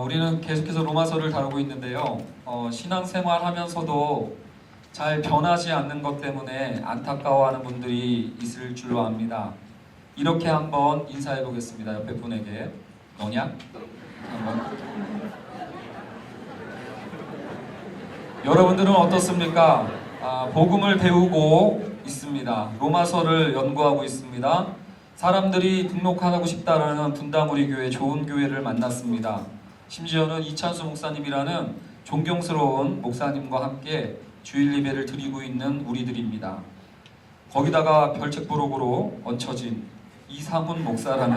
우리는 계속해서 로마서를 다루고 있는데요. 신앙생활 하면서도 잘 변하지 않는 것 때문에 안타까워하는 분들이 있을 줄로 압니다. 이렇게 한번 인사해 보겠습니다. 옆에 분에게. 너냐? 한번. 여러분들은 어떻습니까? 복음을 배우고 있습니다. 로마서를 연구하고 있습니다. 사람들이 등록하고 싶다라는 분당우리 교회 좋은 교회를 만났습니다. 심지어는 이찬수 목사님이라는 존경스러운 목사님과 함께 주일 예배를 드리고 있는 우리들입니다. 거기다가 별책부록으로 얹혀진 이상훈 목사라는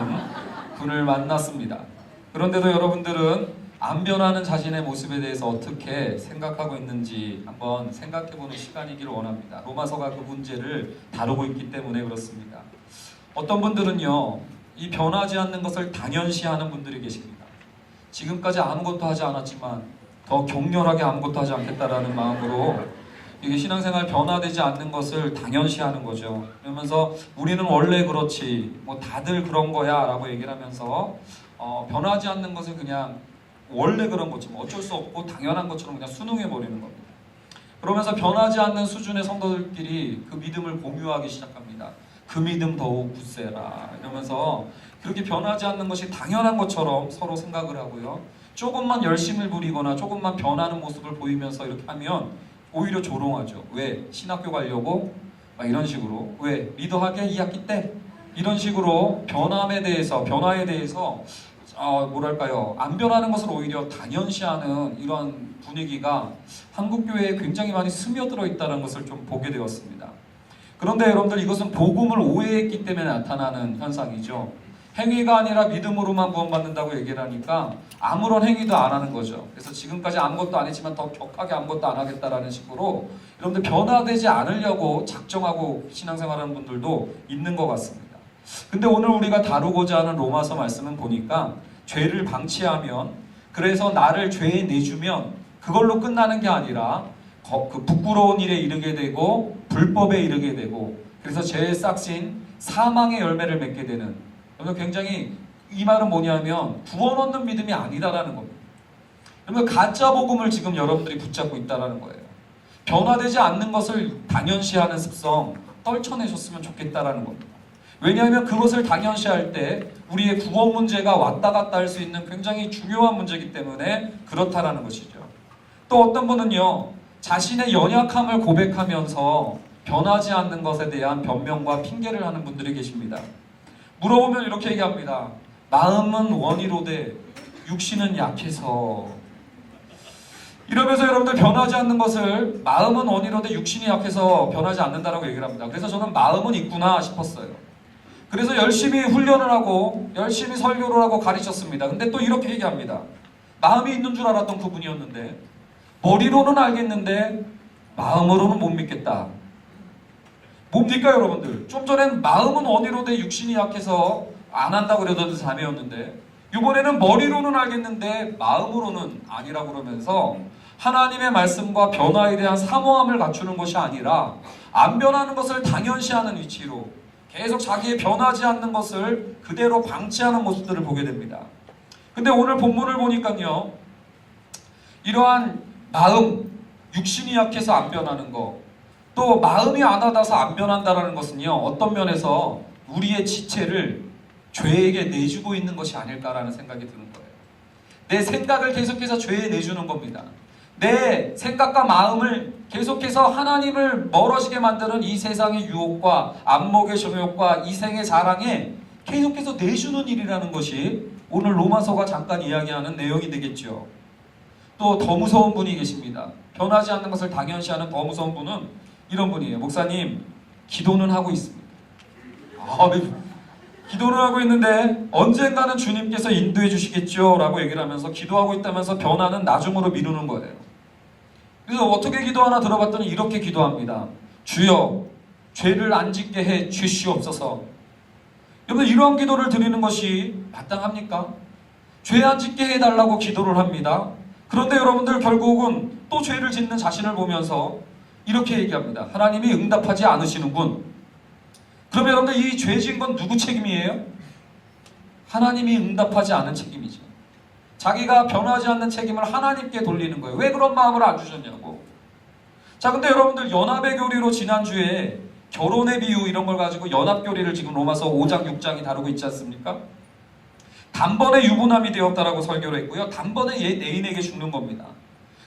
분을 만났습니다. 그런데도 여러분들은 안 변하는 자신의 모습에 대해서 어떻게 생각하고 있는지 한번 생각해보는 시간이기를 원합니다. 로마서가 그 문제를 다루고 있기 때문에 그렇습니다. 어떤 분들은요, 이 변하지 않는 것을 당연시하는 분들이 계십니다. 지금까지 아무것도 하지 않았지만 더 격렬하게 아무것도 하지 않겠다라는 마음으로 이게 신앙생활 변화되지 않는 것을 당연시하는 거죠. 그러면서 우리는 원래 그렇지, 뭐 다들 그런 거야 라고 얘기를 하면서 변하지 않는 것을 그냥 원래 그런 거지 뭐 어쩔 수 없고 당연한 것처럼 그냥 순응해 버리는 겁니다. 그러면서 변하지 않는 수준의 성도들끼리 그 믿음을 공유하기 시작합니다. 그 믿음 더욱 굳세라 이러면서 그렇게 변하지 않는 것이 당연한 것처럼 서로 생각을 하고요. 조금만 열심을 부리거나 조금만 변하는 모습을 보이면서 이렇게 하면 오히려 조롱하죠. 왜? 신학교 가려고? 막 이런 식으로. 왜? 리더하게 2학기 때? 이런 식으로 변화에 대해서 뭐랄까요, 안 변하는 것을 오히려 당연시하는 이런 분위기가 한국교회에 굉장히 많이 스며들어 있다는 것을 좀 보게 되었습니다. 그런데 여러분들 이것은 복음을 오해했기 때문에 나타나는 현상이죠. 행위가 아니라 믿음으로만 구원받는다고 얘기를 하니까 아무런 행위도 안 하는 거죠. 그래서 지금까지 아무것도 안 했지만 더 격하게 아무것도 안 하겠다라는 식으로 여러분들 변화되지 않으려고 작정하고 신앙생활하는 분들도 있는 것 같습니다. 근데 오늘 우리가 다루고자 하는 로마서 말씀은 보니까 죄를 방치하면, 그래서 나를 죄에 내주면 그걸로 끝나는 게 아니라 그 부끄러운 일에 이르게 되고 불법에 이르게 되고, 그래서 죄의 싹신 사망의 열매를 맺게 되는, 굉장히 이 말은 뭐냐면 구원 얻는 믿음이 아니다라는 겁니다. 그러면 가짜 복음을 지금 여러분들이 붙잡고 있다라는 거예요. 변화되지 않는 것을 당연시하는 습성 떨쳐내셨으면 좋겠다라는 겁니다. 왜냐하면 그것을 당연시할 때 우리의 구원 문제가 왔다 갔다 할 수 있는 굉장히 중요한 문제이기 때문에 그렇다라는 것이죠. 또 어떤 분은요, 자신의 연약함을 고백하면서 변하지 않는 것에 대한 변명과 핑계를 하는 분들이 계십니다. 물어보면 이렇게 얘기합니다. 마음은 원이로되 육신은 약해서. 이러면서 여러분들 변하지 않는 것을 마음은 원이로되 육신이 약해서 변하지 않는다라고 얘기를 합니다. 그래서 저는 마음은 있구나 싶었어요. 그래서 열심히 훈련을 하고 열심히 설교를 하고 가르쳤습니다. 근데 또 이렇게 얘기합니다. 마음이 있는 줄 알았던 그분이었는데 머리로는 알겠는데 마음으로는 못 믿겠다. 뭡니까 여러분들? 좀 전엔 마음은 원이로되 육신이 약해서 안 한다고 그러던 자매였는데 이번에는 머리로는 알겠는데 마음으로는 아니라고 그러면서 하나님의 말씀과 변화에 대한 사모함을 갖추는 것이 아니라 안 변하는 것을 당연시하는 위치로 계속 자기의 변하지 않는 것을 그대로 방치하는 모습들을 보게 됩니다. 근데 오늘 본문을 보니까요, 이러한 마음, 육신이 약해서 안 변하는 것, 또 마음이 안 와닿아서 안 변한다는 것은요, 어떤 면에서 우리의 지체를 죄에게 내주고 있는 것이 아닐까라는 생각이 드는 거예요. 내 생각을 계속해서 죄에 내주는 겁니다. 내 생각과 마음을 계속해서 하나님을 멀어지게 만드는 이 세상의 유혹과 안목의 정욕과 이생의 자랑에 계속해서 내주는 일이라는 것이 오늘 로마서가 잠깐 이야기하는 내용이 되겠죠. 또 더 무서운 분이 계십니다. 변하지 않는 것을 당연시하는 더 무서운 분은 이런 분이에요. 목사님, 기도는 하고 있습니다. 기도를 하고 있는데 언젠가는 주님께서 인도해 주시겠죠 라고 얘기를 하면서 기도하고 있다면서 변화는 나중으로 미루는 거예요. 그래서 어떻게 기도하나 들어봤더니 이렇게 기도합니다. 주여, 죄를 안 짓게 해 주시옵소서. 여러분, 이러한 기도를 드리는 것이 마땅합니까? 죄 안 짓게 해달라고 기도를 합니다. 그런데 여러분들 결국은 또 죄를 짓는 자신을 보면서 이렇게 얘기합니다. 하나님이 응답하지 않으시는군. 그러면 여러분들 이 죄 지은 건 누구 책임이에요? 하나님이 응답하지 않은 책임이죠. 자기가 변하지 않는 책임을 하나님께 돌리는 거예요. 왜 그런 마음을 안 주셨냐고. 자, 근데 여러분들 연합의 교리로 지난주에 결혼의 비유 이런 걸 가지고 연합교리를 지금 로마서 5장 6장이 다루고 있지 않습니까? 단번에 유부남이 되었다라고 설교를 했고요. 단번에 얘 애인에게 죽는 겁니다.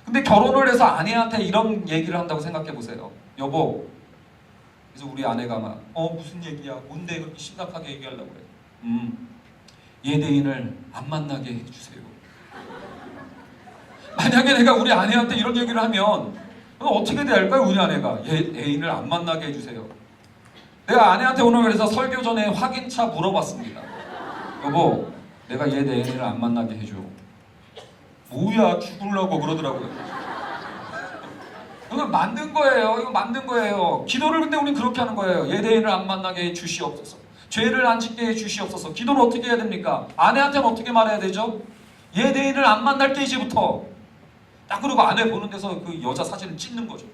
근데 결혼을 해서 아내한테 이런 얘기를 한다고 생각해 보세요. 여보, 그래서 우리 아내가 막 무슨 얘기야? 뭔데 그렇게 심각하게 얘기하려고 그래? 얘 애인을 안 만나게 해주세요. 만약에 내가 우리 아내한테 이런 얘기를 하면 어떻게 될까요? 우리 아내가 얘 애인을 안 만나게 해주세요. 내가 아내한테 오늘 그래서 설교 전에 확인차 물어봤습니다. 여보, 내가 얘 애인을 안 만나게 해줘. 뭐야, 죽으려고 그러더라고요. 이거 만든 거예요. 이거 만든 거예요. 기도를 근데 우린 그렇게 하는 거예요. 얘 애인을 안 만나게 해 주시옵소서. 죄를 안 짓게 해 주시옵소서. 기도를 어떻게 해야 됩니까? 아내한테는 어떻게 말해야 되죠? 얘 애인을 안 만날게 이제부터. 딱 그러고 아내 보는 데서 그 여자 사진을 찍는 거죠.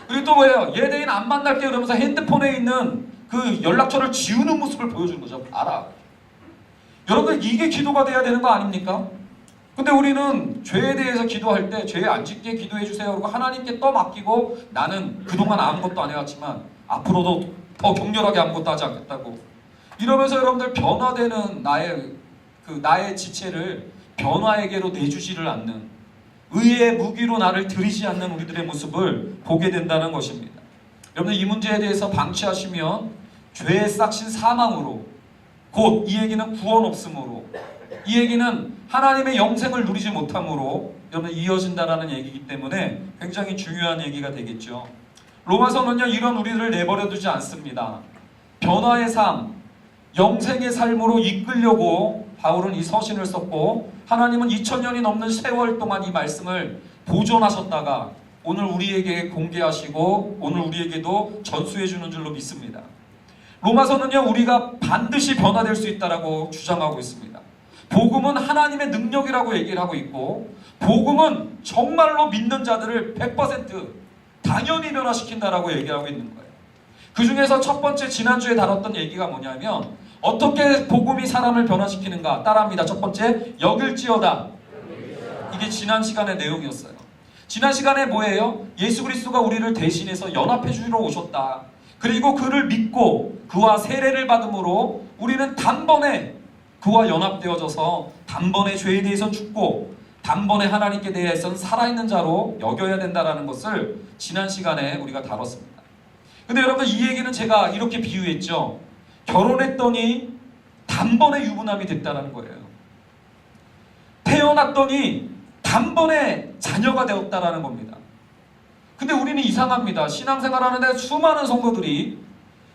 그리고 또 뭐예요? 얘 애인 안 만날게 그러면서 핸드폰에 있는 그 연락처를 지우는 모습을 보여주는 거죠. 알아. 여러분, 이게 기도가 돼야 되는 거 아닙니까? 근데 우리는 죄에 대해서 기도할 때 죄 안 짓게 기도해 주세요. 그리고 하나님께 떠맡기고 나는 그동안 아무것도 안 해왔지만 앞으로도 더 격렬하게 아무것도 하지 않겠다고 이러면서 여러분들 변화되는 나의 지체를 변화에게로 내주지를 않는 의의 무기로 나를 들이지 않는 우리들의 모습을 보게 된다는 것입니다. 여러분들 이 문제에 대해서 방치하시면 죄의 싹신 사망으로 곧 이 얘기는 구원 없음으로 이 얘기는 하나님의 영생을 누리지 못함으로 여러분 이어진다라는 얘기이기 때문에 굉장히 중요한 얘기가 되겠죠. 로마서는요 이런 우리들을 내버려 두지 않습니다. 변화의 삶, 영생의 삶으로 이끌려고 바울은 이 서신을 썼고 하나님은 2000년이 넘는 세월 동안 이 말씀을 보존하셨다가 오늘 우리에게 공개하시고 오늘 우리에게도 전수해 주는 줄로 믿습니다. 로마서는요 우리가 반드시 변화될 수 있다라고 주장하고 있습니다. 복음은 하나님의 능력이라고 얘기를 하고 있고 복음은 정말로 믿는 자들을 100% 당연히 변화시킨다라고 얘기하고 있는 거예요. 그 중에서 첫 번째 지난주에 다뤘던 얘기가 뭐냐면 어떻게 복음이 사람을 변화시키는가 따라합니다. 첫 번째, 여길지어다. 이게 지난 시간의 내용이었어요. 지난 시간에 뭐예요? 예수 그리스도가 우리를 대신해서 연합해 주러 오셨다. 그리고 그를 믿고 그와 세례를 받음으로 우리는 단번에 그와 연합되어져서 단번에 죄에 대해서 죽고 단번에 하나님께 대해서는 살아있는 자로 여겨야 된다는 것을 지난 시간에 우리가 다뤘습니다. 근데 여러분 이 얘기는 제가 이렇게 비유했죠. 결혼했더니 단번에 유부남이 됐다는 거예요. 태어났더니 단번에 자녀가 되었다는 겁니다. 근데 우리는 이상합니다. 신앙생활 하는데 수많은 성도들이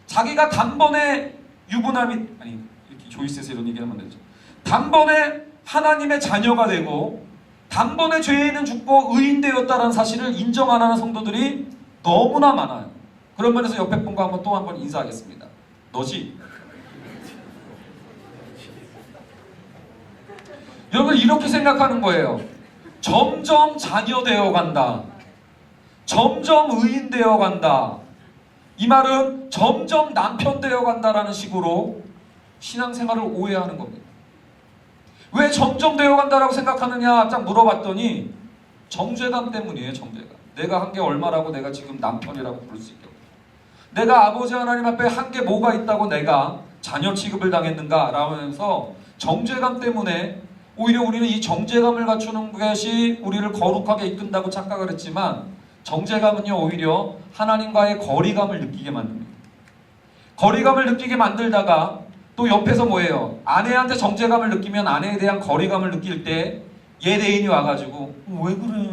자기가 단번에 유부남이 아니 이렇게 조이스에서 이런 얘기하면 되죠. 단번에 하나님의 자녀가 되고 단번에 죄인은 죽고 의인 되었다는 사실을 인정 안 하는 성도들이 너무나 많아요. 그런 면에서 옆에 분과 한번 또 한 번 인사하겠습니다. 너지? 여러분 이렇게 생각하는 거예요. 점점 자녀 되어 간다. 점점 의인 되어 간다. 이 말은 점점 남편 되어 간다라는 식으로 신앙생활을 오해하는 겁니다. 왜 점점 되어 간다라고 생각하느냐 딱 물어봤더니 정죄감 때문이에요. 정죄감. 내가 한 게 얼마라고 내가 지금 남편이라고 부를 수 있겠고 내가 아버지 하나님 앞에 한 게 뭐가 있다고 내가 자녀 취급을 당했는가 라면서 정죄감 때문에 오히려 우리는 이 정죄감을 갖추는 것이 우리를 거룩하게 이끈다고 착각을 했지만 정죄감은요 오히려 하나님과의 거리감을 느끼게 만듭니다. 거리감을 느끼게 만들다가 또 옆에서 뭐예요? 아내한테 정죄감을 느끼면 아내에 대한 거리감을 느낄 때 얘 애인이 와가지고 왜 그래?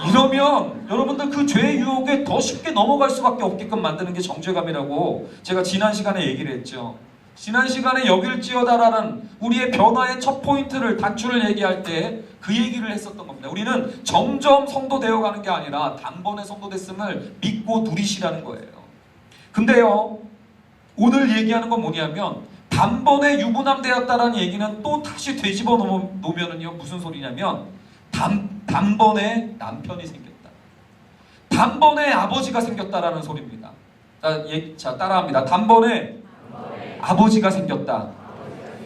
이러면 여러분들 그 죄의 유혹에 더 쉽게 넘어갈 수밖에 없게끔 만드는 게 정죄감이라고 제가 지난 시간에 얘기를 했죠. 지난 시간에 여길지어다라는 우리의 변화의 첫 포인트를 단추를 얘기할 때 그 얘기를 했었던 겁니다. 우리는 점점 성도 되어가는 게 아니라 단번에 성도 됐음을 믿고 누리시라는 거예요. 근데요 오늘 얘기하는 건 뭐냐면 단번에 유부남 되었다라는 얘기는 또 다시 되집어 놓으면은요 무슨 소리냐면 단번에 남편이 생겼다. 단번에 아버지가 생겼다라는 소리입니다. 자 따라합니다. 단번에 아버지가 생겼다.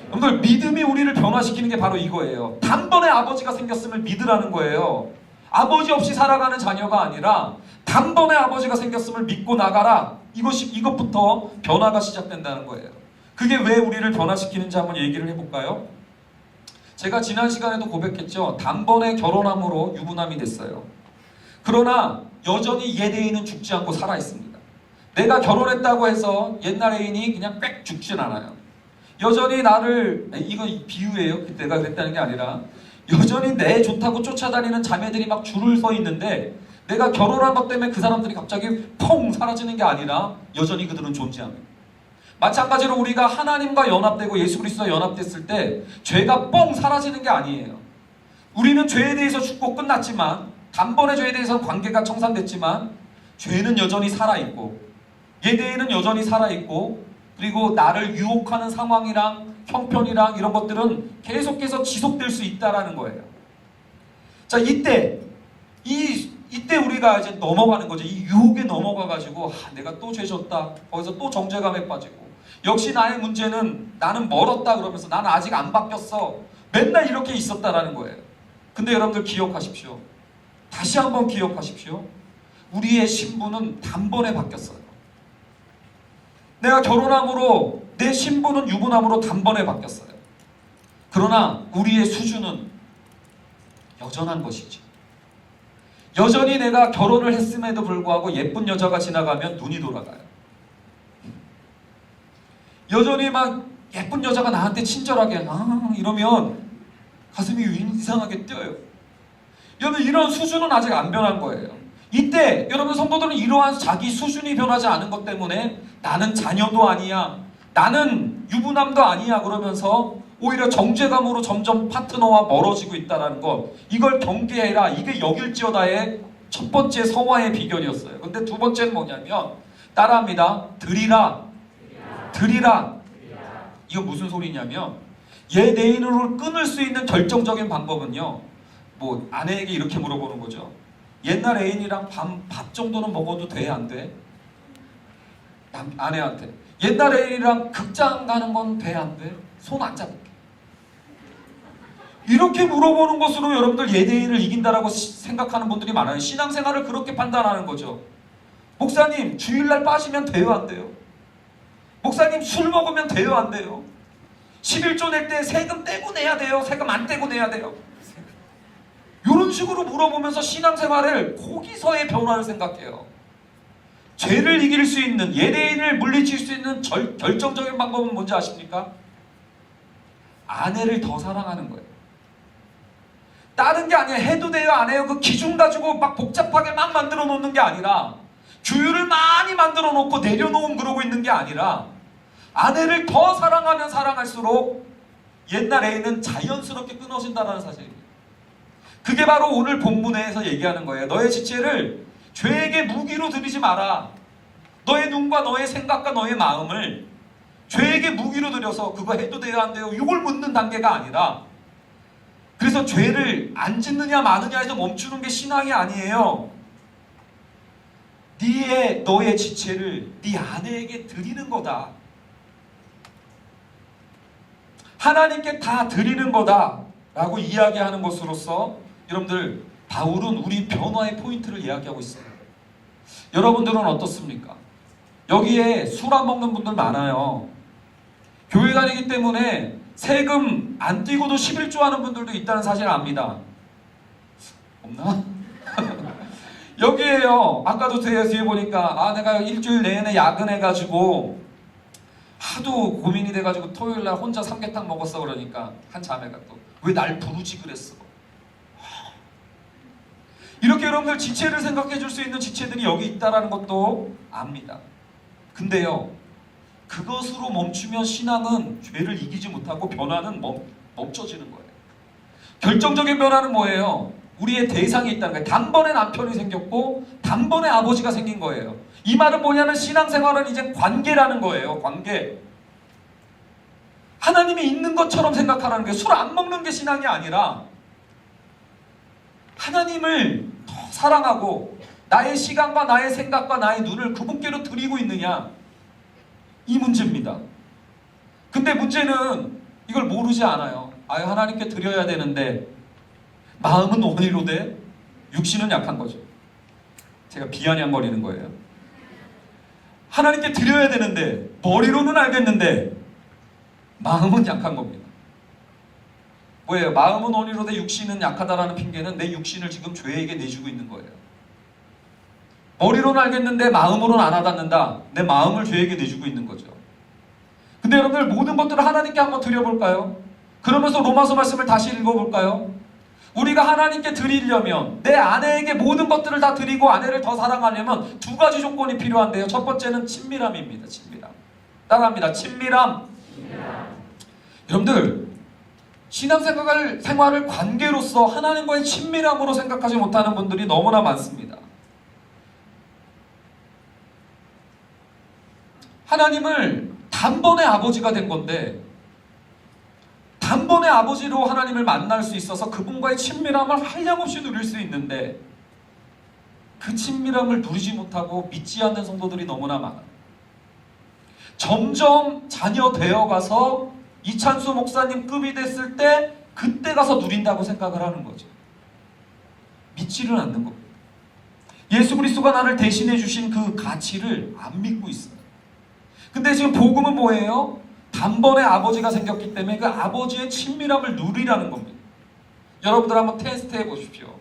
여러분들, 믿음이 우리를 변화시키는 게 바로 이거예요. 단번에 아버지가 생겼음을 믿으라는 거예요. 아버지 없이 살아가는 자녀가 아니라 단번에 아버지가 생겼음을 믿고 나가라. 이것부터 변화가 시작된다는 거예요. 그게 왜 우리를 변화시키는지 한번 얘기를 해볼까요? 제가 지난 시간에도 고백했죠. 단번에 결혼함으로 유부남이 됐어요. 그러나 여전히 옛 애인은 죽지 않고 살아있습니다. 내가 결혼했다고 해서 옛날 애인이 그냥 꽥 죽진 않아요. 여전히 나를, 이건 비유예요. 그때가 그랬다는 게 아니라 여전히 내 좋다고 쫓아다니는 자매들이 막 줄을 서 있는데 내가 결혼한 것 때문에 그 사람들이 갑자기 펑 사라지는 게 아니라 여전히 그들은 존재합니다. 마찬가지로 우리가 하나님과 연합되고 예수 그리스도와 연합됐을 때 죄가 뻥 사라지는 게 아니에요. 우리는 죄에 대해서 죽고 끝났지만, 단번에 죄에 대해서 관계가 청산됐지만 죄는 여전히 살아있고 예대에는 여전히 살아있고, 그리고 나를 유혹하는 상황이랑 형편이랑 이런 것들은 계속해서 지속될 수 있다라는 거예요. 자, 이때 우리가 이제 넘어가는 거죠. 이 유혹에 넘어가가지고 내가 또 죄졌다. 거기서 또 정죄감에 빠지고, 역시 나의 문제는 나는 멀었다 그러면서 나는 아직 안 바뀌었어. 맨날 이렇게 있었다라는 거예요. 근데 여러분들 기억하십시오. 다시 한번 기억하십시오. 우리의 신분은 단번에 바뀌었어요. 내가 결혼함으로 내 신분은 유부남으로 단번에 바뀌었어요. 그러나 우리의 수준은 여전한 것이지. 여전히 내가 결혼을 했음에도 불구하고 예쁜 여자가 지나가면 눈이 돌아가요. 여전히 막 예쁜 여자가 나한테 친절하게 이러면 가슴이 이상하게 뛰어요. 여러분, 이런 수준은 아직 안 변한 거예요. 이때 여러분 성도들은 이러한 자기 수준이 변하지 않은 것 때문에 나는 자녀도 아니야, 나는 유부남도 아니야 그러면서 오히려 정죄감으로 점점 파트너와 멀어지고 있다는 것, 이걸 경계해라. 이게 여길지어다의 첫 번째 성화의 비결이었어요. 근데 두 번째는 뭐냐면, 따라합니다. 드리라. 드리라. 이거 무슨 소리냐면, 얘 내인으로 끊을 수 있는 결정적인 방법은요, 뭐 아내에게 이렇게 물어보는 거죠. 옛날 애인이랑 밥 정도는 먹어도 돼, 안 돼? 아내한테. 옛날 애인이랑 극장 가는 건 돼, 안 돼? 손 안 잡을게. 이렇게 물어보는 것으로 여러분들 예대인을 이긴다라고 생각하는 분들이 많아요. 신앙생활을 그렇게 판단하는 거죠. 목사님, 주일날 빠지면 돼요, 안 돼요? 목사님, 술 먹으면 돼요, 안 돼요? 11조 낼 때 세금 떼고 내야 돼요? 세금 안 떼고 내야 돼요? 이런 식으로 물어보면서 신앙생활을, 거기서의 변화를 생각해요. 죄를 이길 수 있는, 예대인을 물리칠 수 있는 결정적인 방법은 뭔지 아십니까? 아내를 더 사랑하는 거예요. 다른 게 아니에요. 해도 돼요, 안 해요? 그 기준 가지고 막 복잡하게 막 만들어 놓는 게 아니라, 규율을 많이 만들어 놓고 내려놓음 그러고 있는 게 아니라, 아내를 더 사랑하면 사랑할수록 옛날 애인은 자연스럽게 끊어진다는 사실입니다. 그게 바로 오늘 본문에서 얘기하는 거예요. 너의 지체를 죄에게 무기로 들이지 마라. 너의 눈과 너의 생각과 너의 마음을 죄에게 무기로 들여서 그거 해도 돼요, 안 돼요? 이걸 묻는 단계가 아니라, 그래서 죄를 안 짓느냐 마느냐에서 멈추는 게 신앙이 아니에요. 너의 지체를 네 아내에게 드리는 거다. 하나님께 다 드리는 거다 라고 이야기하는 것으로서, 여러분들, 바울은 우리 변화의 포인트를 이야기하고 있어요. 여러분들은 어떻습니까? 여기에 술 안 먹는 분들 많아요. 교회 다니기 때문에 세금 안 띄고도 11조 하는 분들도 있다는 사실 압니다. 없나? 여기에요. 아까도 뒤에 보니까 내가 일주일 내내 야근해가지고 하도 고민이 돼가지고 토요일날 혼자 삼계탕 먹었어 그러니까 한 자매가 또 왜 날 부르지 그랬어. 이렇게 여러분들 지체를 생각해 줄 수 있는 지체들이 여기 있다는 것도 압니다. 근데요, 그것으로 멈추면 신앙은 죄를 이기지 못하고 변화는 멈춰지는 거예요. 결정적인 변화는 뭐예요? 우리의 대상이 있다는 거예요. 단번에 남편이 생겼고 단번에 아버지가 생긴 거예요. 이 말은 뭐냐면 신앙생활은 이제 관계라는 거예요. 관계. 하나님이 있는 것처럼 생각하라는 거예요. 술 안 먹는 게 신앙이 아니라 하나님을 더 사랑하고 나의 시간과 나의 생각과 나의 눈을 그분께로 드리고 있느냐, 이 문제입니다. 근데 문제는 이걸 모르지 않아요. 하나님께 드려야 되는데 마음은 원이로되 육신은 약한 거죠. 제가 비아냥거리는 거예요. 하나님께 드려야 되는데 머리로는 알겠는데 마음은 약한 겁니다. 뭐예요? 마음은 원이로되 육신은 약하다라는 핑계는 내 육신을 지금 죄에게 내주고 있는 거예요. 머리로는 알겠는데 마음으로는 안 와닿는다. 내 마음을 죄에게 내주고 있는 거죠. 근데 여러분들 모든 것들을 하나님께 한번 드려볼까요? 그러면서 로마서 말씀을 다시 읽어볼까요? 우리가 하나님께 드리려면 내 아내에게 모든 것들을 다 드리고 아내를 더 사랑하려면 두 가지 조건이 필요한데요. 첫 번째는 친밀함입니다. 친밀함. 따라합니다. 친밀함. 여러분들 신앙생활을 관계로서 하나님과의 친밀함으로 생각하지 못하는 분들이 너무나 많습니다. 하나님을 단번에 아버지가 된 건데 단번에 아버지로 하나님을 만날 수 있어서 그분과의 친밀함을 한량없이 누릴 수 있는데 그 친밀함을 누리지 못하고 믿지 않는 성도들이 너무나 많아요. 점점 자녀 되어가서 이찬수 목사님 급이 됐을 때 그때 가서 누린다고 생각을 하는 거죠. 믿지를 않는 겁니다. 예수 그리스도가 나를 대신해 주신 그 가치를 안 믿고 있어요. 근데 지금 복음은 뭐예요? 단번에 아버지가 생겼기 때문에 그 아버지의 친밀함을 누리라는 겁니다. 여러분들 한번 테스트 해보십시오.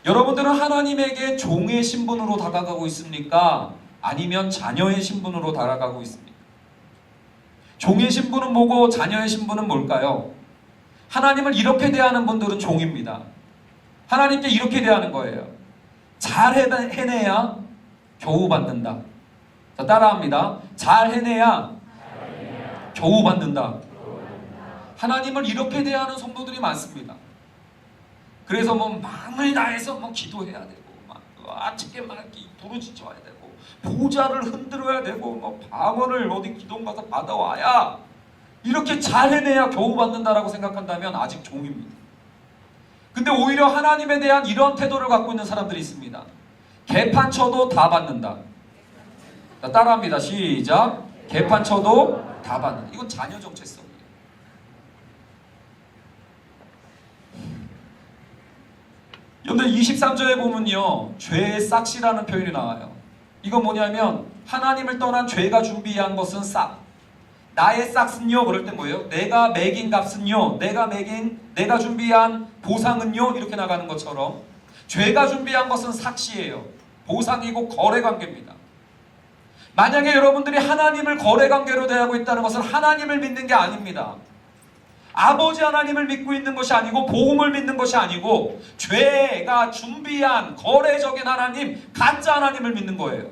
여러분들은 하나님에게 종의 신분으로 다가가고 있습니까? 아니면 자녀의 신분으로 다가가고 있습니까? 종의 신분은 뭐고 자녀의 신분은 뭘까요? 하나님을 이렇게 대하는 분들은 종입니다. 하나님께 이렇게 대하는 거예요. 잘 해내야 겨우 받는다. 자, 따라합니다. 잘 해내야 겨우 받는다. 하나님을 이렇게 대하는 성도들이 많습니다. 그래서 마음을 다해서 기도해야 되고 아침에 부르짖어야 되고 보좌를 흔들어야 되고 방언을 어디 기도원 가서 받아와야 이렇게 잘 해내야 겨우 받는다라고 생각한다면 아직 종입니다. 근데 오히려 하나님에 대한 이런 태도를 갖고 있는 사람들이 있습니다. 개판 쳐도 다 받는다. 자, 따라합니다. 시작. 개판 쳐도 다 받는다. 이건 자녀 정체성이에요. 여러분들 23절에 보면요, 죄의 싹시라는 표현이 나와요. 이건 뭐냐면 하나님을 떠난 죄가 준비한 것은 싹. 나의 싹은요, 그럴 때 뭐예요? 내가 매긴 값은요, 내가 준비한 보상은요, 이렇게 나가는 것처럼 죄가 준비한 것은 삭시예요. 보상이고 거래관계입니다. 만약에 여러분들이 하나님을 거래관계로 대하고 있다는 것은 하나님을 믿는 게 아닙니다. 아버지 하나님을 믿고 있는 것이 아니고 복음을 믿는 것이 아니고 죄가 준비한 거래적인 하나님, 가짜 하나님을 믿는 거예요.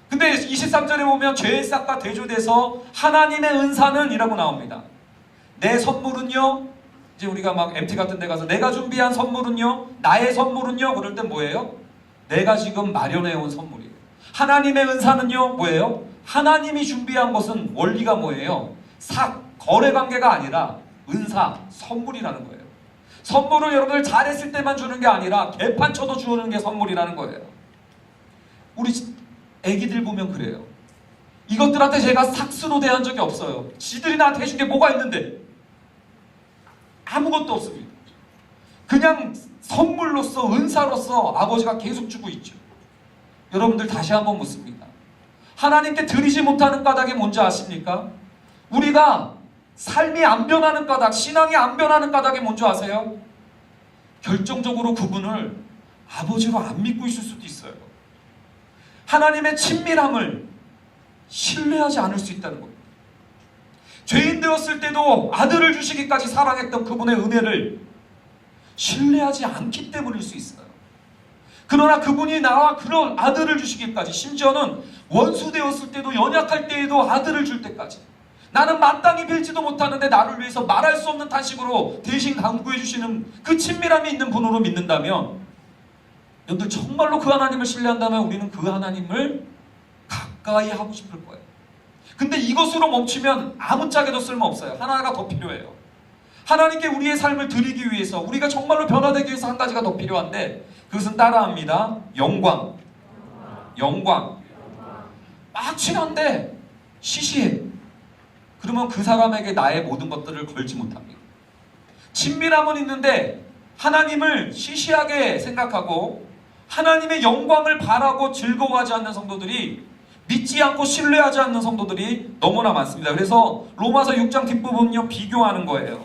근데 23절에 보면 죄의 싹과 대조돼서 하나님의 은사는 이라고 나옵니다. 내 선물은요, 이제 우리가 MT 같은 데 가서 내가 준비한 선물은요, 나의 선물은요, 그럴 땐 뭐예요? 내가 지금 마련해온 선물이에요. 하나님의 은사는요, 뭐예요? 하나님이 준비한 것은 원리가 뭐예요? 거래관계가 아니라 은사, 선물이라는 거예요. 선물을 여러분들 잘했을 때만 주는 게 아니라 개판 쳐도 주는 게 선물이라는 거예요. 우리 애기들 보면 그래요. 이것들한테 제가 삭스로 대한 적이 없어요. 지들이 나한테 해준 게 뭐가 있는데? 아무것도 없습니다. 그냥 선물로서, 은사로서 아버지가 계속 주고 있죠. 여러분들 다시 한번 묻습니다. 하나님께 드리지 못하는 까닭이 뭔지 아십니까? 우리가 삶이 안 변하는 까닭, 신앙이 안 변하는 까닭이 뭔지 아세요? 결정적으로 그분을 아버지로 안 믿고 있을 수도 있어요. 하나님의 친밀함을 신뢰하지 않을 수 있다는 겁니다. 죄인 되었을 때도 아들을 주시기까지 사랑했던 그분의 은혜를 신뢰하지 않기 때문일 수 있어요. 그러나 그분이 나와 그런 아들을 주시기까지, 심지어는 원수 되었을 때도, 연약할 때에도 아들을 줄 때까지, 나는 마땅히 빌지도 못하는데 나를 위해서 말할 수 없는 탄식으로 대신 간구해 주시는 그 친밀함이 있는 분으로 믿는다면, 여러분들 정말로 그 하나님을 신뢰한다면 우리는 그 하나님을 가까이 하고 싶을 거예요. 근데 이것으로 멈추면 아무짝에도 쓸모없어요. 하나가 더 필요해요. 하나님께 우리의 삶을 드리기 위해서, 우리가 정말로 변화되기 위해서 한 가지가 더 필요한데, 그것은 따라합니다. 영광. 막 친한데 시시해. 그러면 그 사람에게 나의 모든 것들을 걸지 못합니다. 친밀함은 있는데 하나님을 시시하게 생각하고 하나님의 영광을 바라고 즐거워하지 않는 성도들이, 믿지 않고 신뢰하지 않는 성도들이 너무나 많습니다. 그래서 로마서 6장 뒷부분요, 비교하는 거예요.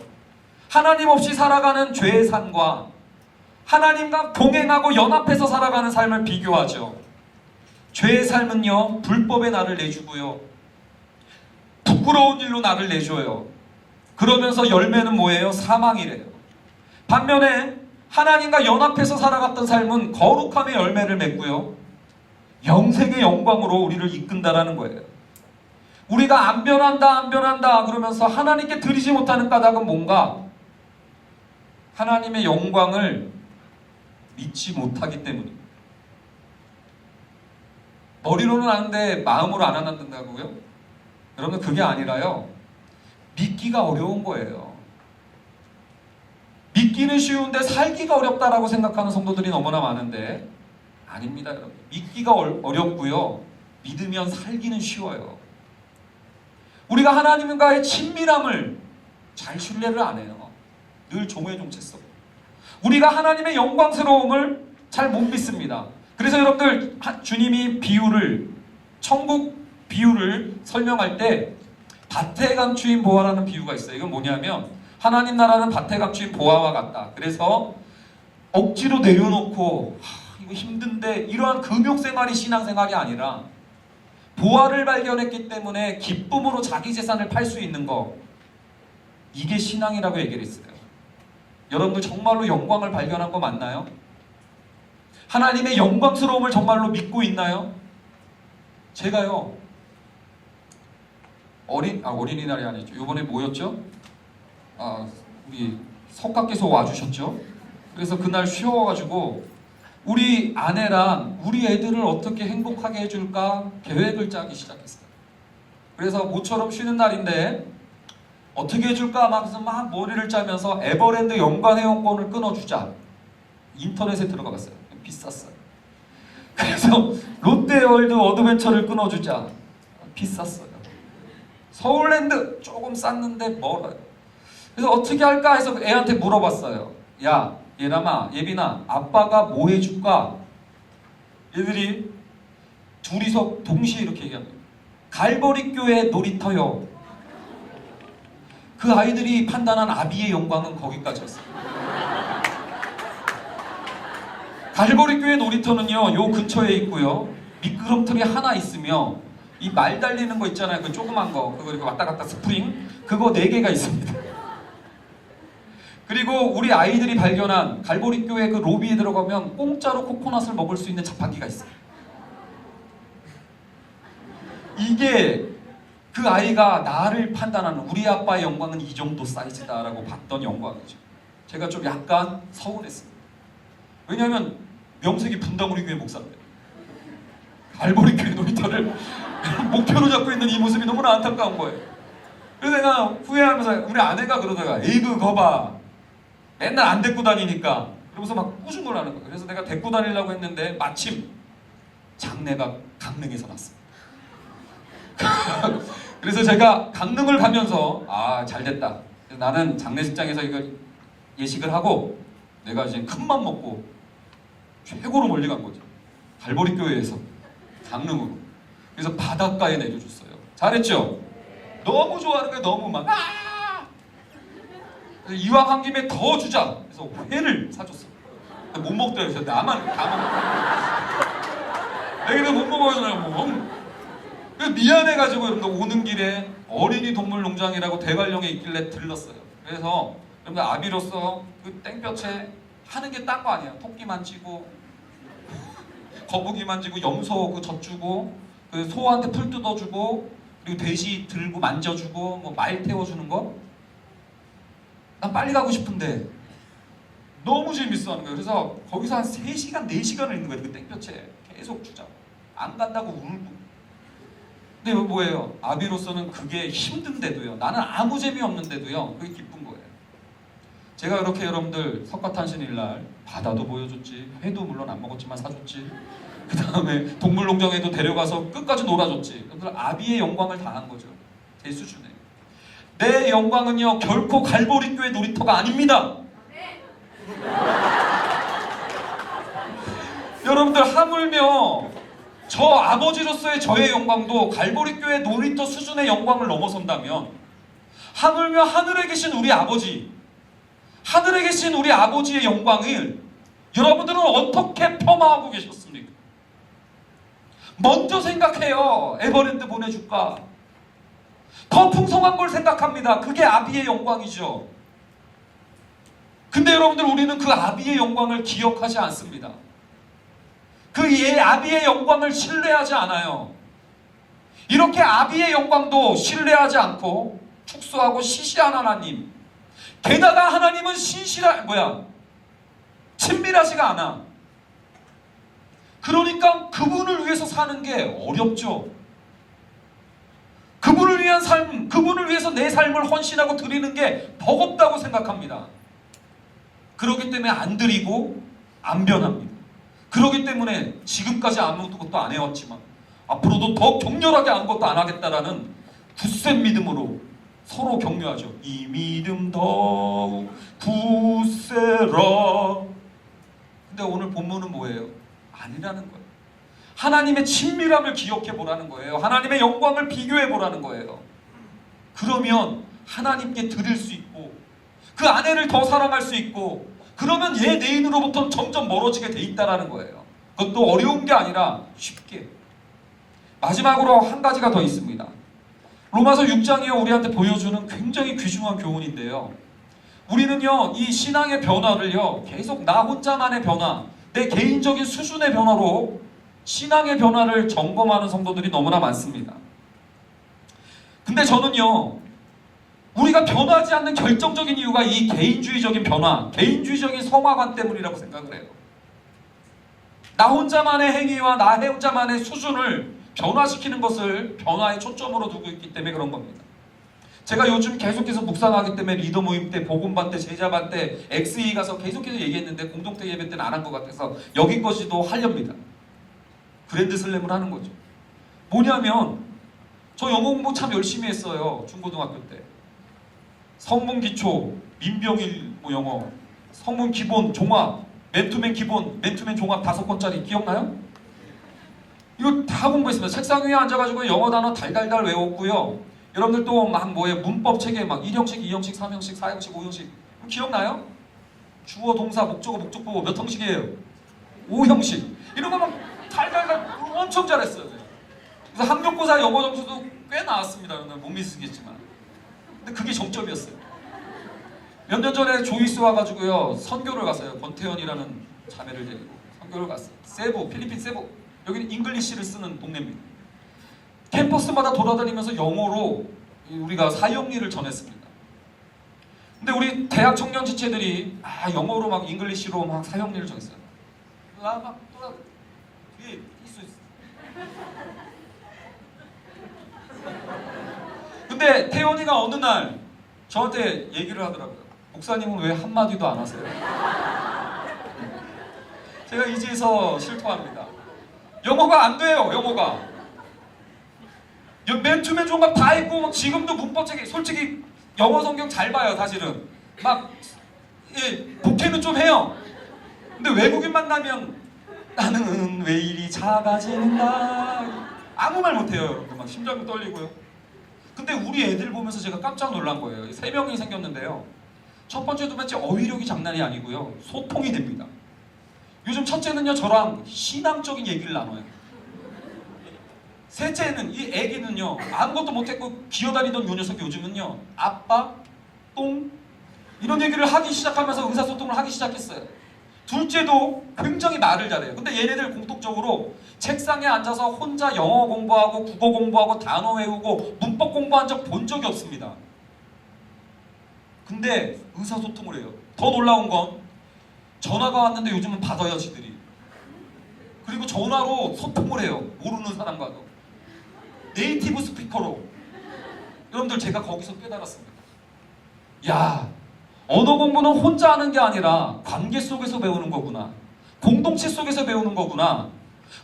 하나님 없이 살아가는 죄의 삶과 하나님과 동행하고 연합해서 살아가는 삶을 비교하죠. 죄의 삶은요, 불법에 나를 내주고요, 부끄러운 일로 나를 내줘요. 그러면서 열매는 뭐예요? 사망이래요. 반면에 하나님과 연합해서 살아갔던 삶은 거룩함의 열매를 맺고요, 영생의 영광으로 우리를 이끈다라는 거예요. 우리가 안 변한다 그러면서 하나님께 드리지 못하는 까닭은 뭔가? 하나님의 영광을 믿지 못하기 때문입니다. 머리로는 아는데 마음으로 안 한다고요? 여러분, 그게 아니라요, 믿기가 어려운 거예요. 믿기는 쉬운데 살기가 어렵다라고 생각하는 성도들이 너무나 많은데 아닙니다, 여러분. 믿기가 어렵고요, 믿으면 살기는 쉬워요. 우리가 하나님과의 친밀함을 잘 신뢰를 안 해요. 늘 종의 정체성. 우리가 하나님의 영광스러움을 잘 못 믿습니다. 그래서 여러분들, 주님이 천국 비유를 설명할 때 밭에 감추인 보화라는 비유가 있어요. 이건 뭐냐면, 하나님 나라는 밭에 감추인 보화와 같다. 그래서 억지로 내려놓고 이거 힘든데, 이러한 금욕생활이 신앙생활이 아니라 보화를 발견했기 때문에 기쁨으로 자기 재산을 팔 수 있는 거, 이게 신앙이라고 얘기를 했어요. 여러분들 정말로 영광을 발견한 거 맞나요? 하나님의 영광스러움을 정말로 믿고 있나요? 제가요, 어린이날이 아니죠. 이번에 뭐였죠? 우리 석가께서 와주셨죠. 그래서 그날 쉬어가지고 우리 아내랑 우리 애들을 어떻게 행복하게 해줄까 계획을 짜기 시작했어요. 그래서 모처럼 쉬는 날인데 어떻게 해줄까 막 머리를 짜면서 에버랜드 연간회원권을 끊어주자. 인터넷에 들어가 봤어요. 비쌌어요. 그래서 롯데월드 어드벤처를 끊어주자. 비쌌어요. 서울랜드 조금 쌌는데 멀어요. 그래서 어떻게 할까 해서 애한테 물어봤어요. 야, 예람아, 예빈아, 아빠가 뭐 해줄까? 얘들이 둘이서 동시에 이렇게 얘기합니다. 갈보리교회 놀이터요. 그 아이들이 판단한 아비의 영광은 거기까지였어요. 갈보리교회 놀이터는요, 요 근처에 있고요, 미끄럼틀이 하나 있으며 이 말 달리는 거 있잖아요, 그 조그만 거, 그거 이렇게 왔다 갔다 스프링, 그거 4개가 있습니다. 그리고 우리 아이들이 발견한 갈보리교회 그 로비에 들어가면 공짜로 코코넛을 먹을 수 있는 자판기가 있어요. 이게 그 아이가 나를 판단하는, 우리 아빠의 영광은 이 정도 사이즈다라고 봤던 영광이죠. 제가 좀 약간 서운했습니다. 왜냐하면 명색이 분당우리 교회 목사입니다. 갈보리 교회 놀이터를 목표로 잡고 있는 이 모습이 너무나 안타까운 거예요. 그래서 내가 후회하면서, 우리 아내가 그러다가 에이그 거봐, 맨날 안 데리고 다니니까, 그러면서 막 꾸중을 하는 거예요. 그래서 내가 데리고 다니려고 했는데 마침 장례가 강릉에서 났습니다. 그래서 제가 강릉을 가면서 잘됐다. 나는 장례식장에서 이걸 예식을 하고 내가 이제 큰맘 먹고 최고로 멀리 간 거죠. 갈보리 교회에서 강릉으로. 그래서 바닷가에 내려줬어요. 잘했죠? 너무 좋아하는 거예요. 너무 막 이왕 한 김에 더 주자. 그래서 회를 사줬어. 못 먹더라고요. 그래서 나만 다 먹어. 내가 못 먹어요. 그래서 미안해가지고 여러분들 오는 길에 어린이 동물농장이라고 대관령에 있길래 들렀어요. 그래서 여러분들 아비로서 그 땡볕에 하는 게 딴 거 아니야. 토끼 만지고 거북이 만지고 염소 그 젖주고 그 소한테 풀 뜯어주고 그리고 돼지 들고 만져주고 뭐 말 태워주는 거. 난 빨리 가고 싶은데 너무 재밌어 하는 거예요. 그래서 거기서 한 3시간, 4시간을 있는 거예요. 그 땡볕에 계속 주자고. 안 간다고 울고. 근데 뭐예요? 아비로서는 그게 힘든데도요, 나는 아무 재미없는데도요, 그게 기쁜 거예요. 제가 이렇게 여러분들 석가탄신일날 바다도 보여줬지, 회도 물론 안 먹었지만 사줬지, 그 다음에 동물농장에도 데려가서 끝까지 놀아줬지. 여러분들 아비의 영광을 당한 거죠. 제 수준에. 내 영광은요 결코 갈보리교회 놀이터가 아닙니다. 여러분들 하물며 저 아버지로서의 저의 영광도 갈보리교회 놀이터 수준의 영광을 넘어선다면 하물며 하늘에 계신 우리 아버지, 하늘에 계신 우리 아버지의 영광을 여러분들은 어떻게 폄하하고 계셨습니까? 먼저 생각해요. 에버랜드 보내줄까? 더 풍성한 걸 생각합니다. 그게 아비의 영광이죠. 근데 여러분들 우리는 그 아비의 영광을 기억하지 않습니다. 그 아비의 영광을 신뢰하지 않아요. 이렇게 아비의 영광도 신뢰하지 않고 축소하고 시시한 하나님, 게다가 하나님은 친밀하지가 않아. 그러니까 그분을 위해서 사는 게 어렵죠. 그분을 위한 삶, 그분을 위해서 내 삶을 헌신하고 드리는 게 버겁다고 생각합니다. 그렇기 때문에 안 드리고 안 변합니다. 그렇기 때문에 지금까지 아무것도 안 해왔지만 앞으로도 더 격렬하게 아무것도 안 하겠다라는 굳센 믿음으로 서로 격려하죠. 이 믿음 더욱 굳세라. 근데 오늘 본문은 뭐예요? 아니라는 거예요. 하나님의 친밀함을 기억해 보라는 거예요. 하나님의 영광을 비교해 보라는 거예요. 그러면 하나님께 드릴 수 있고 그 아내를 더 사랑할 수 있고 그러면 얘 내인으로부터는 점점 멀어지게 돼 있다라는 거예요. 그것도 어려운 게 아니라 쉽게. 마지막으로 한 가지가 더 있습니다. 로마서 6장이요 우리한테 보여주는 굉장히 귀중한 교훈인데요. 우리는요 이 신앙의 변화를요 계속 나 혼자만의 변화, 내 개인적인 수준의 변화로 신앙의 변화를 점검하는 성도들이 너무나 많습니다. 근데 저는요 우리가 변하지 않는 결정적인 이유가 이 개인주의적인 변화, 개인주의적인 성화관 때문이라고 생각을 해요. 나 혼자만의 행위와 나 혼자만의 수준을 변화시키는 것을 변화의 초점으로 두고 있기 때문에 그런 겁니다. 제가 요즘 계속해서 묵상하기 때문에 리더 모임 때, 복음반 때, 제자반 때, XE 가서 계속해서 얘기했는데 공동체 예배 때는 안 한 것 같아서 여기까지도 하렵니다. 그랜드 슬램을 하는 거죠. 뭐냐면 저 영어 공부 참 열심히 했어요. 중고등학교 때. 성문 기초, 민병일 영어, 성문 기본, 종합, 맨투맨 기본, 맨투맨 종합 5권짜리 기억나요? 이거 다 공부했습니다. 책상 위에 앉아가지고 영어 단어 달달달 외웠고요. 여러분들 또 막 문법 책에 막 1형식, 2형식, 3형식, 4형식, 5형식 기억나요? 주어, 동사, 목적어, 목적보고 몇 형식이에요? 5형식. 이런 거 막 달달달 엄청 잘했어요. 그래서 학력고사 영어 점수도 꽤 나왔습니다. 못 믿으시겠지만. 근데 그게 정점이었어요. 몇 년 전에 조이스 와가지고요 선교를 갔어요. 권태현이라는 자매를 데리고 선교를 갔어요. 세부, 필리핀 세부. 여기는 잉글리시를 쓰는 동네입니다. 캠퍼스마다 돌아다니면서 영어로 우리가 사형리를 전했습니다. 근데 우리 대학 청년 지체들이 영어로 막 잉글리시로 막 사형리를 전했어요. 막 돌아 뒤에 있어. 근데 태연이가 어느 날 저한테 얘기를 하더라고요. 목사님은 왜 한마디도 안 하세요? 제가 이제서 실토합니다. 영어가 안 돼요. 영어가. 맨투맨 종합 다 했고 지금도 문법책이 솔직히 영어 성경 잘 봐요. 사실은 막 복해는 좀 해요. 근데 외국인 만나면 나는 왜 이리 작아지는가 아무 말 못해요. 여러분들 막 심장도 떨리고요. 근데 우리 애들 보면서 제가 깜짝 놀란 거예요. 3명이 생겼는데요. 첫 번째, 두 번째 어휘력이 장난이 아니고요. 소통이 됩니다. 요즘 첫째는요 저랑 신앙적인 얘기를 나눠요. 셋째는 이 애기는요 아무것도 못했고 기어다니던 요 녀석이 요즘은요 아빠, 똥 이런 얘기를 하기 시작하면서 의사소통을 하기 시작했어요. 둘째도 굉장히 말을 잘해요. 근데 얘네들 공통적으로 책상에 앉아서 혼자 영어 공부하고 국어 공부하고 단어 외우고 문법 공부한 적 본 적이 없습니다. 근데 의사소통을 해요. 더 놀라운 건 전화가 왔는데 요즘은 받아요 지들이. 그리고 전화로 소통을 해요. 모르는 사람과도. 네이티브 스피커로. 여러분들 제가 거기서 깨달았습니다. 야, 언어 공부는 혼자 하는 게 아니라 관계 속에서 배우는 거구나. 공동체 속에서 배우는 거구나.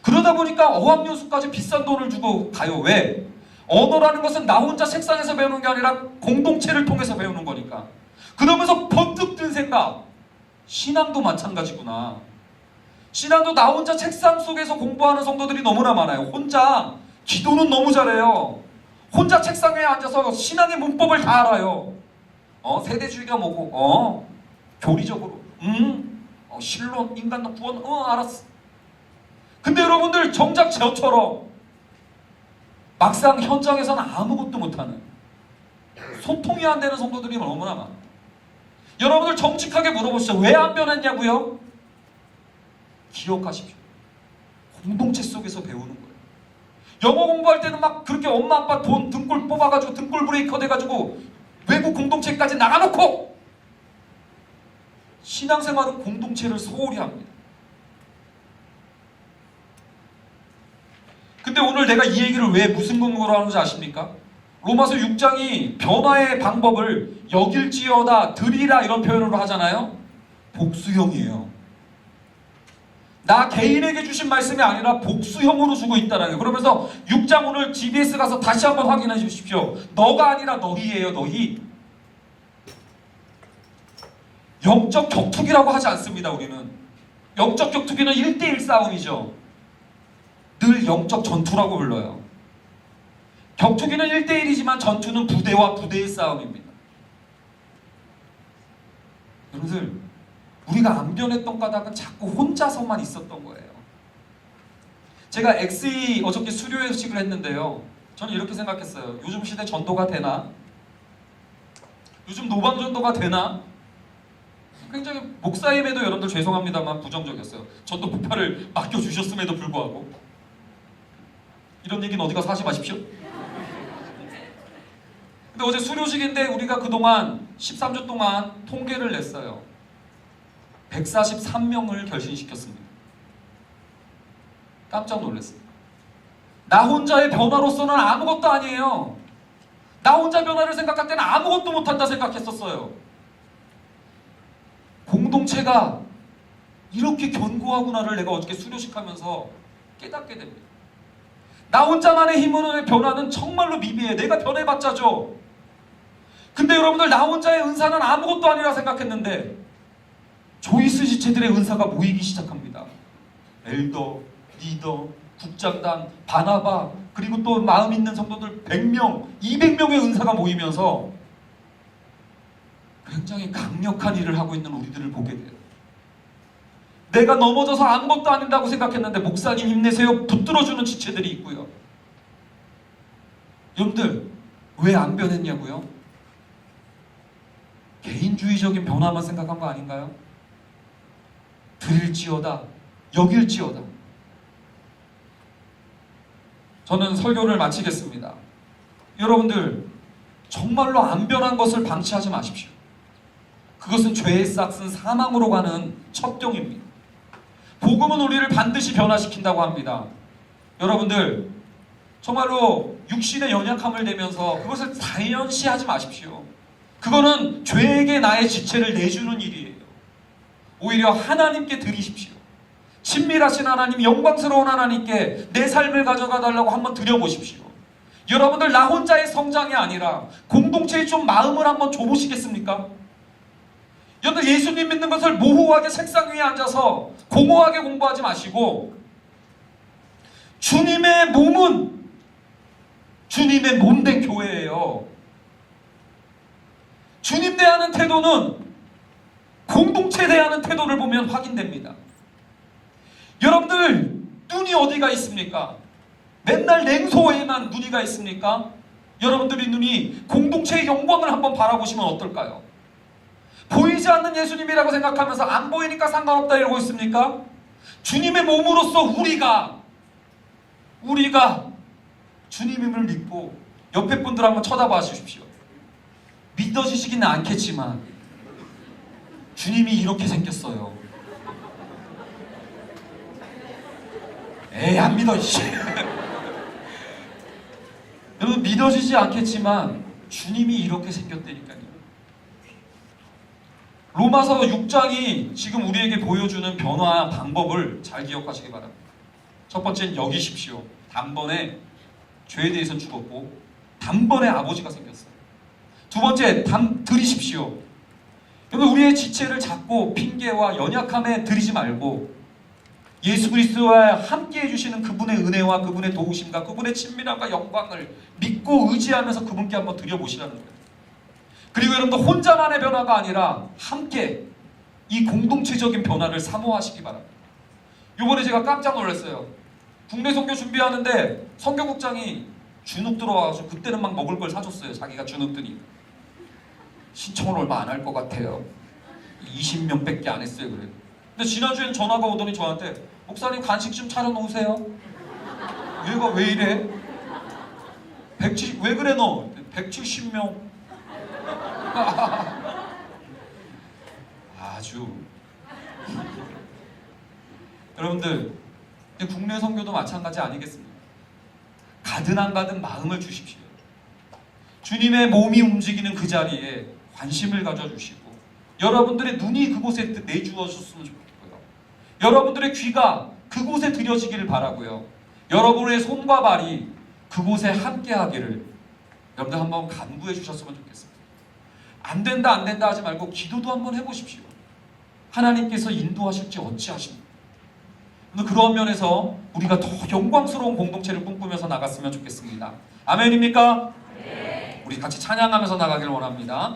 그러다 보니까 어학연수까지 비싼 돈을 주고 가요. 왜? 언어라는 것은 나 혼자 책상에서 배우는 게 아니라 공동체를 통해서 배우는 거니까. 그러면서 번뜩 든 생각, 신앙도 마찬가지구나. 신앙도 나 혼자 책상 속에서 공부하는 성도들이 너무나 많아요. 혼자 기도는 너무 잘해요. 혼자 책상 위에 앉아서 신앙의 문법을 다 알아요. 세대주의가 뭐고, 교리적으로, 신론, 인간론, 구원, 알았어. 근데 여러분들 정작 저처럼 막상 현장에서는 아무것도 못하는, 소통이 안 되는 성도들이 너무나 많아요. 여러분들 정직하게 물어보시죠. 왜 안 변했냐고요? 기억하십시오. 공동체 속에서 배우는 거예요. 영어 공부할 때는 막 그렇게 엄마 아빠 돈 등골 뽑아가지고 등골 브레이커 돼가지고 외국 공동체까지 나가놓고 신앙생활은 공동체를 소홀히 합니다. 근데 오늘 내가 이 얘기를 왜 무슨 근거로 하는지 아십니까? 로마서 6장이 변화의 방법을 여길지어다, 드리라 이런 표현으로 하잖아요. 복수형이에요. 나 개인에게 주신 말씀이 아니라 복수형으로 주고 있다는 거예요. 그러면서 6장 오늘 GBS 가서 다시 한번 확인해 주십시오. 너가 아니라 너희예요. 너희. 영적 격투기라고 하지 않습니다. 우리는. 영적 격투기는 1대1 싸움이죠. 늘 영적 전투라고 불러요. 격투기는 1대1이지만 전투는 부대와 부대의 싸움입니다. 여러분들, 우리가 안 변했던 까닭은 자꾸 혼자서만 있었던 거예요. 제가 XE 어저께 수료회식을 했는데요. 저는 이렇게 생각했어요. 요즘 시대 전도가 되나? 요즘 노방 전도가 되나? 굉장히 목사임에도 여러분들 죄송합니다만 부정적이었어요. 전도 부파를 맡겨주셨음에도 불구하고. 이런 얘기는 어디 가서 하지 마십시오. 근데 어제 수료식인데 우리가 그동안 13주 동안 통계를 냈어요. 143명을 결신시켰습니다. 깜짝 놀랐습니다. 나 혼자의 변화로서는 아무것도 아니에요. 나 혼자 변화를 생각할 때는 아무것도 못한다 생각했었어요. 공동체가 이렇게 견고하구나를 내가 어저께 수료식하면서 깨닫게 됩니다. 나 혼자만의 힘으로의 변화는 정말로 미비해. 내가 변해봤자죠. 근데 여러분들, 나 혼자의 은사는 아무것도 아니라 생각했는데 조이스 지체들의 은사가 모이기 시작합니다. 엘더, 리더, 국장단, 바나바, 그리고 또 마음 있는 성도들 100명, 200명의 은사가 모이면서 굉장히 강력한 일을 하고 있는 우리들을 보게 돼요. 내가 넘어져서 아무것도 아닌다고 생각했는데 목사님 힘내세요 붙들어주는 지체들이 있고요. 여러분들, 왜 안 변했냐고요? 개인주의적인 변화만 생각한 거 아닌가요? 드릴지어다, 여길지어다. 저는 설교를 마치겠습니다. 여러분들, 정말로 안 변한 것을 방치하지 마십시오. 그것은 죄의 싹슨 사망으로 가는 첩경입니다. 복음은 우리를 반드시 변화시킨다고 합니다. 여러분들, 정말로 육신의 연약함을 내면서 그것을 당연시하지 마십시오. 그거는 죄에게 나의 지체를 내주는 일이에요. 오히려 하나님께 드리십시오. 친밀하신 하나님, 영광스러운 하나님께 내 삶을 가져가 달라고 한번 드려보십시오. 여러분들, 나 혼자의 성장이 아니라 공동체의 좀 마음을 한번 줘보시겠습니까? 여러분들, 예수님 믿는 것을 모호하게 책상 위에 앉아서 공허하게 공부하지 마시고, 주님의 몸은 주님의 몸된 교회예요. 주님 대하는 태도는 공동체 대하는 태도를 보면 확인됩니다. 여러분들, 눈이 어디가 있습니까? 맨날 냉소에만 눈이 가 있습니까? 여러분들의 눈이 공동체의 영광을 한번 바라보시면 어떨까요? 보이지 않는 예수님이라고 생각하면서 안 보이니까 상관없다 이러고 있습니까? 주님의 몸으로서 우리가 주님임을 믿고 옆에 분들 한번 쳐다봐 주십시오. 믿어지시기는 않겠지만 주님이 이렇게 생겼어요. 에이, 안 믿어. 여러분, 믿어지지 않겠지만 주님이 이렇게 생겼다니까요. 로마서 6장이 지금 우리에게 보여주는 변화 방법을 잘 기억하시기 바랍니다. 첫 번째는 여기십시오. 단번에 죄에 대해서 죽었고 단번에 아버지가 생겼어요. 두 번째, 들이십시오. 여러분, 우리의 지체를 잡고 핑계와 연약함에 들이지 말고 예수 그리스도와 함께 해주시는 그분의 은혜와 그분의 도우심과 그분의 친밀함과 영광을 믿고 의지하면서 그분께 한번 드려보시라는 거예요. 그리고 여러분들 혼자만의 변화가 아니라 함께 이 공동체적인 변화를 사모하시기 바랍니다. 이번에 제가 깜짝 놀랐어요. 국내 선교 준비하는데 선교국장이 주눅 들어와서 그때는 막 먹을 걸 사줬어요. 자기가 주눅 드니. 신청을 얼마 안 할 것 같아요. 20명밖에 안 했어요. 그래. 근데 지난주엔 전화가 오더니 저한테 목사님 간식 좀 차려놓으세요. 얘가 왜 이래? 왜 그래 너? 170명. 아주 여러분들 국내 선교도 마찬가지 아니겠습니까? 가든 안 가든 마음을 주십시오. 주님의 몸이 움직이는 그 자리에 관심을 가져주시고 여러분들의 눈이 그곳에 내주어졌으면 좋겠고요. 여러분들의 귀가 그곳에 들여지기를 바라고요. 여러분의 손과 발이 그곳에 함께하기를 여러분들 한번 간구해 주셨으면 좋겠습니다. 안 된다 하지 말고 기도도 한번 해보십시오. 하나님께서 인도하실지 어찌하십니까? 그런 면에서 우리가 더 영광스러운 공동체를 꿈꾸면서 나갔으면 좋겠습니다. 아멘입니까? 네. 우리 같이 찬양하면서 나가길 원합니다.